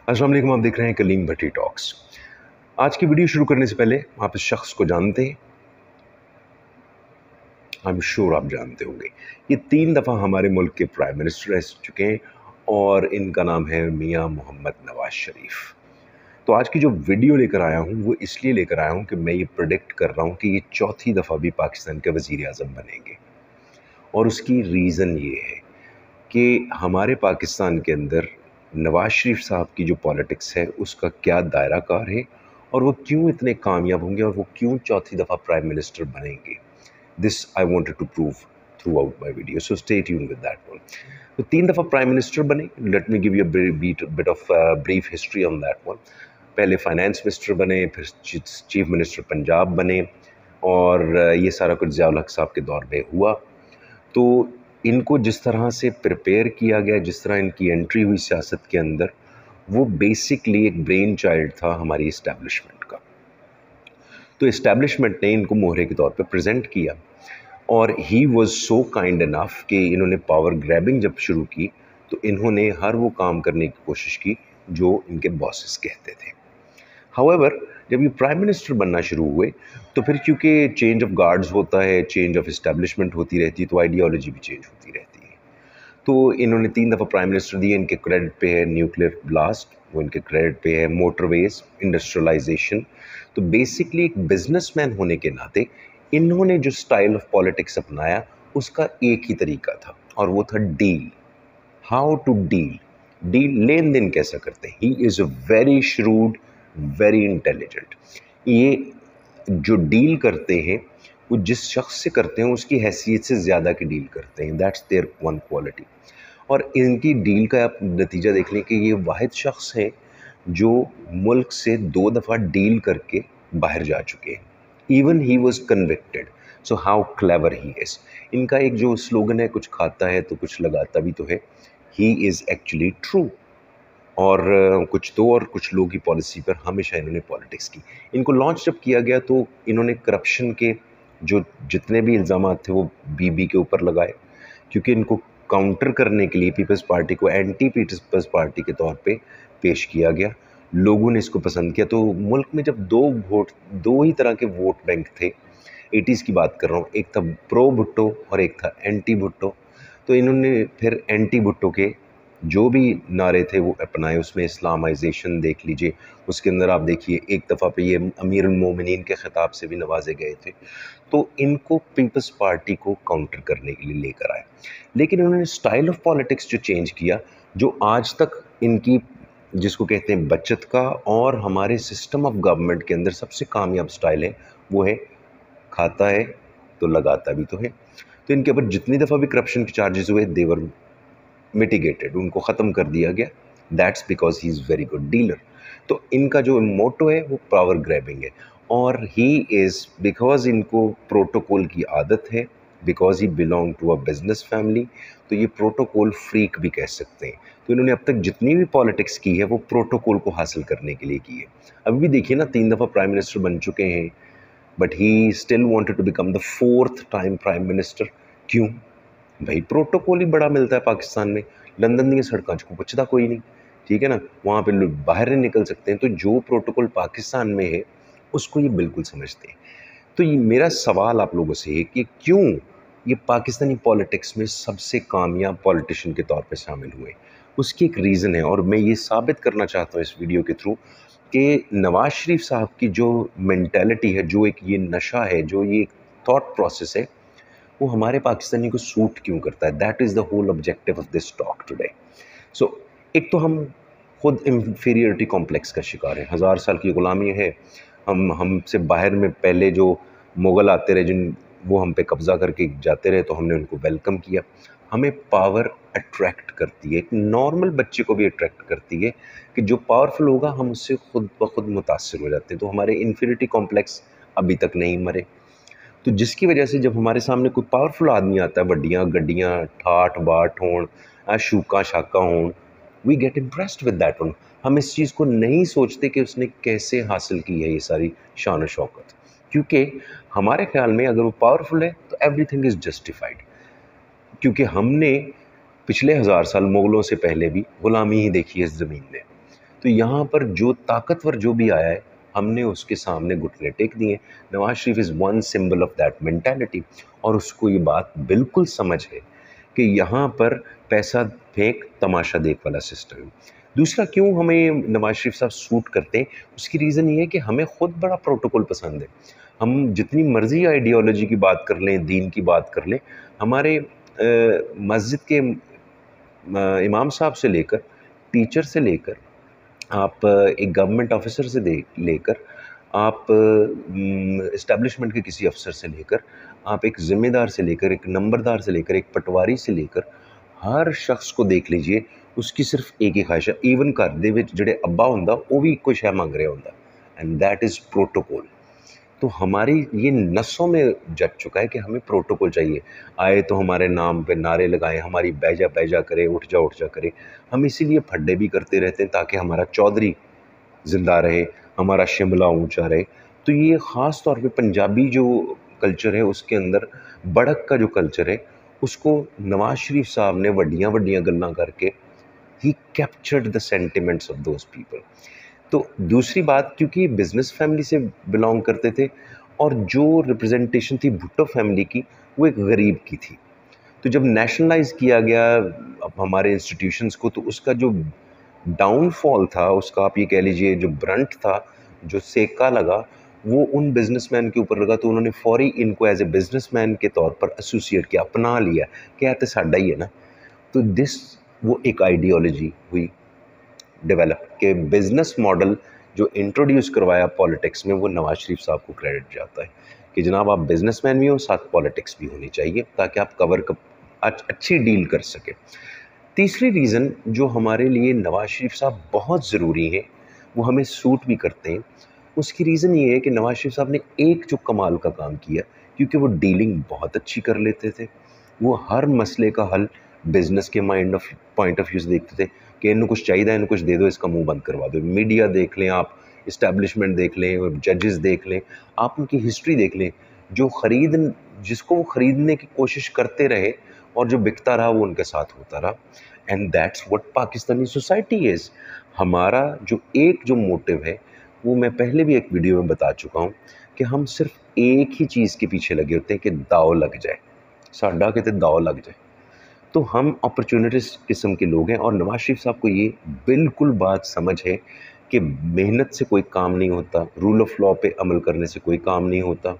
अस्सलाम वालेकुम, आप देख रहे हैं कलीम भट्टी टॉक्स। आज की वीडियो शुरू करने से पहले आप इस शख्स को जानते हैं? आई एम श्योर आप जानते होंगे। ये 3 दफ़ा हमारे मुल्क के प्राइम मिनिस्टर रह चुके हैं और इनका नाम है मियां मोहम्मद नवाज शरीफ। तो आज की जो वीडियो लेकर आया हूँ वो इसलिए लेकर आया हूँ कि मैं ये प्रेडिक्ट कर रहा हूँ कि ये चौथी दफ़ा भी पाकिस्तान के वज़ीर आज़म बनेंगे। और उसकी रीज़न ये है कि हमारे पाकिस्तान के अंदर नवाज शरीफ साहब की जो पॉलिटिक्स है उसका क्या दायरा कार है और वो क्यों इतने कामयाब होंगे और वो क्यों चौथी दफ़ा प्राइम मिनिस्टर बनेंगे। This I wanted to prove throughout my video, so stay tuned with that one. तो 3 दफ़ा प्राइम मिनिस्टर बने। Let me give you bit of brief history on that one. पहले फाइनेंस मिनिस्टर बने, फिर chief minister Punjab बने और ये सारा कुछ ज़िया उल हक साहब के दौर में हुआ। तो इनको जिस तरह से प्रिपेयर किया गया, जिस तरह इनकी एंट्री हुई सियासत के अंदर, वो बेसिकली एक ब्रेन चाइल्ड था हमारी इस्टेब्लिशमेंट का। तो इस्टेब्लिशमेंट ने इनको मोहरे के तौर पे प्रेजेंट किया और he was so kind enough कि इन्होंने पावर ग्रैबिंग जब शुरू की तो इन्होंने हर वो काम करने की कोशिश की जो इनके बॉसेस कहते थे। हाउएवर जब ये प्राइम मिनिस्टर बनना शुरू हुए तो फिर क्योंकि चेंज ऑफ गार्ड्स होता है, चेंज ऑफ इस्टेब्लिशमेंट होती रहती है, तो आइडियोलॉजी भी चेंज होती रहती है। तो इन्होंने 3 दफ़ा प्राइम मिनिस्टर दिए। इनके क्रेडिट पे है न्यूक्लियर ब्लास्ट, वो इनके क्रेडिट पे है मोटरवेज, इंडस्ट्रियलाइजेशन। तो बेसिकली एक बिजनेसमैन होने के नाते इन्होंने जो स्टाइल ऑफ पॉलिटिक्स अपनाया उसका एक ही तरीका था और वो था deal. How to deal, deal लेन देन कैसा करते हैं। He is a very shrewd, very intelligent. ये जो डील करते हैं वो जिस शख्स से करते हैं उसकी हैसियत से ज़्यादा की डील करते हैं। That's their one quality. और इनकी डील का आप नतीजा देख लें कि ये वाहिद शख्स है जो मुल्क से 2 दफ़ा डील करके बाहर जा चुके हैं। Even he was convicted. So how clever he is. इनका एक जो स्लोगन है, कुछ खाता है तो कुछ लगाता भी तो है। He is actually true. और कुछ तो और कुछ लोगों की पॉलिसी पर हमेशा इन्होंने पॉलिटिक्स की। इनको लॉन्च जब किया गया तो इन्होंने करप्शन के जो जितने भी इल्ज़ामात थे वो बीबी के ऊपर लगाए, क्योंकि इनको काउंटर करने के लिए पीपल्स पार्टी को एंटी पीपल्स पार्टी के तौर पे पेश किया गया। लोगों ने इसको पसंद किया। तो मुल्क में जब दो ही तरह के वोट बैंक थे, 80s की बात कर रहा हूँ, एक था प्रो भुट्टो और एक था एंटी भुट्टो। तो इन्होंने फिर एंटी भुट्टो के जो भी नारे थे वो अपनाए। उसमें इस्लामाइजेशन देख लीजिए, उसके अंदर आप देखिए एक दफ़ा पे ये अमीरुल मोमिनीन के ख़िताब से भी नवाजे गए थे। तो इनको पीपल्स पार्टी को काउंटर करने के लिए लेकर आए। लेकिन उन्होंने स्टाइल ऑफ पॉलिटिक्स जो चेंज किया, जो आज तक इनकी जिसको कहते हैं बचत का और हमारे सिस्टम ऑफ गवर्नमेंट के अंदर सबसे कामयाब स्टाइल है, वो है खाता है तो लगाता भी तो है। तो इनके ऊपर जितनी दफ़ा भी करप्शन के चार्जेस हुए देवर मिटिगेटेड, उनको ख़त्म कर दिया गया। That's because he is very good dealer. तो इनका जो मोटो है वो पावर ग्रैबिंग है और ही इज़ बिकॉज इनको प्रोटोकॉल की आदत है, because he belong to a business family. तो ये प्रोटोकॉल फ्रीक भी कह सकते हैं। तो इन्होंने अब तक जितनी भी पॉलिटिक्स की है वो प्रोटोकॉल को हासिल करने के लिए की है। अभी भी देखिए ना, 3 दफ़ा प्राइम मिनिस्टर बन चुके हैं but he still wanted to become the 4th time prime minister. क्यों भाई? प्रोटोकॉल ही बड़ा मिलता है पाकिस्तान में। लंदन दी सड़कों को पुछदा कोई नहीं, ठीक है ना? वहाँ पे लोग बाहर नहीं निकल सकते हैं। तो जो प्रोटोकॉल पाकिस्तान में है उसको ये बिल्कुल समझते हैं। तो ये मेरा सवाल आप लोगों से है कि क्यों ये पाकिस्तानी पॉलिटिक्स में सबसे कामयाब पॉलिटिशियन के तौर पे शामिल हुए? उसकी एक रीज़न है और मैं ये साबित करना चाहता हूँ इस वीडियो के थ्रू कि नवाज शरीफ साहब की जो मेंटालिटी है, जो एक ये नशा है, जो ये थॉट प्रोसेस है, वो हमारे पाकिस्तानी को सूट क्यों करता है। That is the whole objective of this talk today. So एक तो हम खुद इंफीरियरिटी कॉम्प्लेक्स का शिकार है। 1000 साल की गुलामी है। हमसे बाहर में पहले जो मुग़ल आते रहे, जिन वो हम पे कब्ज़ा करके जाते रहे, तो हमने उनको वेलकम किया। हमें पावर अट्रैक्ट करती है, एक नॉर्मल बच्चे को भी अट्रैक्ट करती है कि जो पावरफुल होगा हम उससे खुद ब खुद मुतासिर हो जाते हैं। तो हमारे इंफीरियरिटी कॉम्प्लेक्स अभी तक नहीं मरे। तो जिसकी वजह से जब हमारे सामने कोई पावरफुल आदमी आता है, वड्डियां गड्डियां ठाठ बाट होण, शूका शाका होण, we get impressed with that one. हम इस चीज़ को नहीं सोचते कि उसने कैसे हासिल की है ये सारी शान और शौकत, क्योंकि हमारे ख्याल में अगर वो पावरफुल है तो एवरीथिंग इज़ जस्टिफाइड। क्योंकि हमने पिछले 1000 साल मुग़लों से पहले भी ग़ुलामी ही देखी है इस ज़मीन में। तो यहाँ पर जो ताकतवर जो भी आया है, हमने उसके सामने घुटने टेक दिए। Nawaz Sharif is one symbol of that mentality, और उसको ये बात बिल्कुल समझ है कि यहाँ पर पैसा फेंक तमाशा देख वाला सिस्टम है। दूसरा, क्यों हमें नवाज शरीफ साहब सूट करते हैं, उसकी रीज़न ये है कि हमें खुद बड़ा प्रोटोकॉल पसंद है। हम जितनी मर्ज़ी आइडियोलॉजी की बात कर लें, दीन की बात कर लें, हमारे मस्जिद के इमाम साहब से लेकर, टीचर से लेकर, आप एक गवर्नमेंट ऑफिसर से दे लेकर, आप इस्टेब्लिशमेंट के किसी अफसर से लेकर, आप एक ज़िम्मेदार से लेकर, एक नंबरदार से लेकर, एक पटवारी से लेकर, हर शख्स को देख लीजिए, उसकी सिर्फ एक ही ख्वाहिश है। ईवन घर दे विच जिहड़े अब्बा हुंदा वो भी इक्को शै मंग रहा हुंदा, एंड दैट इज़ प्रोटोकॉल। तो हमारी ये नसों में जग चुका है कि हमें प्रोटोकॉल चाहिए। आए तो हमारे नाम पे नारे लगाएं, हमारी बैजा बैजा करे, उठ जा करे। हम इसीलिए फड्डे भी करते रहते हैं ताकि हमारा चौधरी ज़िंदा रहे, हमारा शिमला ऊंचा रहे। तो ये ख़ास तौर पे पंजाबी जो कल्चर है उसके अंदर बढ़क का जो कल्चर है, उसको नवाज शरीफ साहब ने वड्डियां वड्डियां गल्लां करके ही captured the sentiments of those people. तो दूसरी बात, क्योंकि बिज़नेस फैमिली से बिलोंग करते थे, और जो रिप्रेजेंटेशन थी भुट्टो फैमिली की, वो एक गरीब की थी। तो जब नेशनलाइज़ किया गया अब हमारे इंस्टीट्यूशंस को, तो उसका जो डाउनफॉल था, उसका आप ये कह लीजिए जो ब्रंट था, जो सेका लगा, वो उन बिज़नेसमैन के ऊपर लगा। तो उन्होंने फौरी इनको एज़ ए बिज़नेसमैन के तौर पर एसोसिएट किया, अपना लिया कि ये तो साडा ही है ना। तो वो एक आइडियोलॉजी हुई डेवलप के बिज़नेस मॉडल जो इंट्रोड्यूस करवाया पॉलिटिक्स में, वो नवाज शरीफ साहब को क्रेडिट जाता है कि जनाब आप बिज़नेसमैन भी हो, साथ पॉलिटिक्स भी होनी चाहिए ताकि आप अच्छी डील कर सकें। तीसरी रीज़न जो हमारे लिए नवाज शरीफ साहब बहुत ज़रूरी हैं, वो हमें सूट भी करते हैं, उसकी रीज़न ये है कि नवाज शरीफ साहब ने एक जो कमाल का काम किया, क्योंकि वो डीलिंग बहुत अच्छी कर लेते थे। वो हर मसले का हल बिज़नेस के पॉइंट ऑफ व्यू से देखते थे कि इन्हें कुछ चाहिए, इन्हें कुछ दे दो, इसका मुंह बंद करवा दो। मीडिया देख लें आप, इस्टेब्लिशमेंट देख लें, जजेस देख लें, आप उनकी हिस्ट्री देख लें, जिसको वो ख़रीदने की कोशिश करते रहे और जो बिकता रहा वो उनके साथ होता रहा। And that's what Pakistani society is. हमारा जो मोटिव है, वो मैं पहले भी एक वीडियो में बता चुका हूँ कि हम सिर्फ एक ही चीज़ के पीछे लगे होते हैं कि दाव लग जाए, साडा किते दाव लग जाए। तो हम अपॉर्चुनिटिस्ट किस्म के लोग हैं, और नवाज शरीफ साहब को ये बिल्कुल बात समझ है कि मेहनत से कोई काम नहीं होता, रूल ऑफ लॉ पे अमल करने से कोई काम नहीं होता।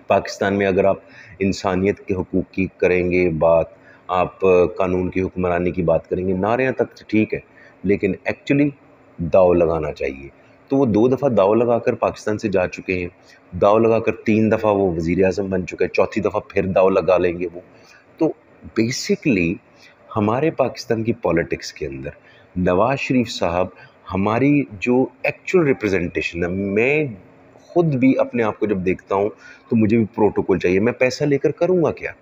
पाकिस्तान में अगर आप इंसानियत के हुकूक की करेंगे बात, आप कानून की हुक्मरानी की बात करेंगे, नारे तक तो ठीक है, लेकिन एक्चुअली दाव लगाना चाहिए। तो वो 2 दफ़ा दाव लगाकर पाकिस्तान से जा चुके हैं, दाव लगाकर 3 दफ़ा वो वज़ीर आज़म बन चुके हैं, चौथी दफ़ा फिर दाव लगा लेंगे वो। तो बेसिकली हमारे पाकिस्तान की पॉलिटिक्स के अंदर नवाज शरीफ साहब हमारी जो एक्चुअल रिप्रेजेंटेशन है, मैं खुद भी अपने आप को जब देखता हूँ तो मुझे भी प्रोटोकॉल चाहिए। मैं पैसा लेकर करूँगा क्या?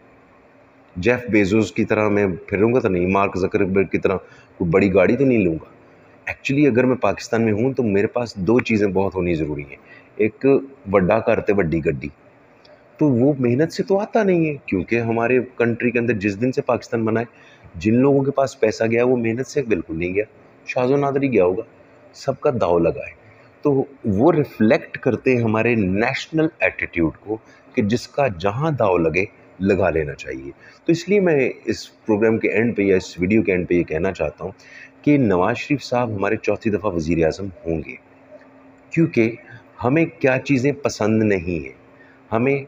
जेफ बेज़ोस की तरह मैं फिरूँगा तो नहीं, मार्क ज़करबर्ग की तरह कोई बड़ी गाड़ी तो नहीं लूँगा। एक्चुअली अगर मैं पाकिस्तान में हूँ तो मेरे पास 2 चीज़ें बहुत होनी ज़रूरी हैं। एक वड्डा घर ते वड्डी गड्डी। तो वो मेहनत से तो आता नहीं है, क्योंकि हमारे कंट्री के अंदर जिस दिन से पाकिस्तान बना है, जिन लोगों के पास पैसा गया वो मेहनत से बिल्कुल नहीं गया, शाज़ो नादरी गया होगा, सबका दाव लगा है। तो वो रिफ्लेक्ट करते हैं हमारे नेशनल एटीट्यूड को कि जिसका जहाँ दाव लगे लगा लेना चाहिए। तो इसलिए मैं इस प्रोग्राम के एंड पे या इस वीडियो के एंड पे ये कहना चाहता हूँ कि नवाज शरीफ साहब हमारे चौथी दफ़ा वज़ीर आज़म होंगे, क्योंकि हमें क्या चीज़ें पसंद नहीं हैं। हमें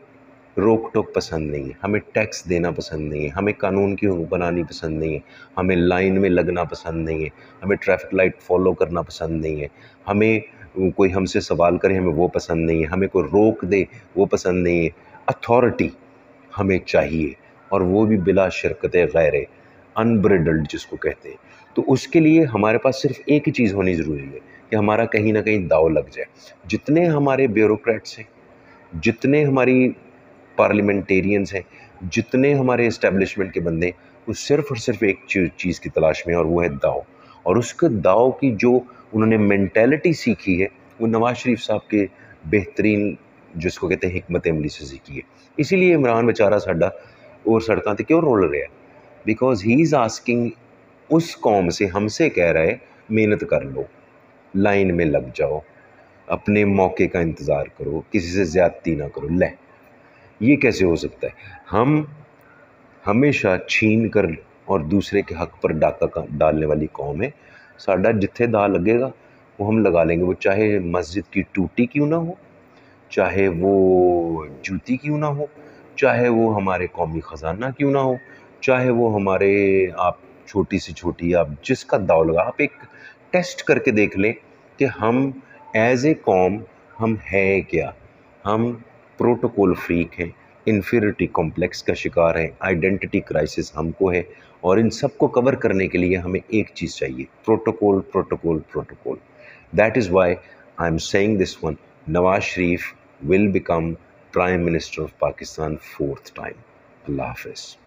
रोक टोक पसंद नहीं है, हमें टैक्स देना पसंद नहीं है, हमें कानून की बनानी पसंद नहीं है, हमें लाइन में लगना पसंद नहीं है, हमें ट्रैफिक लाइट फॉलो करना पसंद नहीं है, हमें कोई हमसे सवाल करे हमें वो पसंद नहीं है, हमें कोई रोक दे वो पसंद नहीं है। अथॉरिटी हमें चाहिए, और वो भी बिला शिरकत गैर, अनब्रिडल्ड जिसको कहते हैं। तो उसके लिए हमारे पास सिर्फ एक ही चीज़ होनी ज़रूरी है कि हमारा कहीं ना कहीं दाव लग जाए। जितने हमारे ब्यूरोक्रेट्स हैं, जितने हमारी पार्लियामेंटेरियंस हैं, जितने हमारे इस्टेब्लिशमेंट के बंदे हैं, वो सिर्फ़ और सिर्फ एक चीज़ की तलाश में है, और वो है दाव। और उसके दाव की जो उन्होंने मेंटालिटी सीखी है, वो नवाज शरीफ साहब के बेहतरीन जिसको कहते हैं हिकमत अमली से सीखी है। इसीलिए इमरान बेचारा साडा और सड़कों पर क्यों रोल रहा है? बिकॉज ही इज़ आस्किंग, उस कौम से हमसे कह रहा है मेहनत कर लो, लाइन में लग जाओ, अपने मौके का इंतज़ार करो, किसी से ज़्यादती ना करो। ले, ये कैसे हो सकता है? हम हमेशा छीन कर और दूसरे के हक पर डाका डालने वाली कौम है। साडा जिथे दा लगेगा वो हम लगा लेंगे, वो चाहे मस्जिद की टूटी क्यों ना हो, चाहे वो जूती क्यों ना हो, चाहे वो हमारे कौमी ख़जाना क्यों ना हो, चाहे वो हमारे आप छोटी से छोटी आप जिसका दाव लगा, आप एक टेस्ट करके देख लें कि हम एज़ ए कौम हम हैं क्या? हम प्रोटोकॉल फ्रीक हैं, इन्फीरियरिटी कॉम्प्लेक्स का शिकार हैं, आइडेंटिटी क्राइसिस हमको है, और इन सब को कवर करने के लिए हमें एक चीज़ चाहिए, protocol, protocol, protocol. That is why I am saying this one, Nawaz Sharif will become Prime Minister of Pakistan 4th time. Allah Hafiz.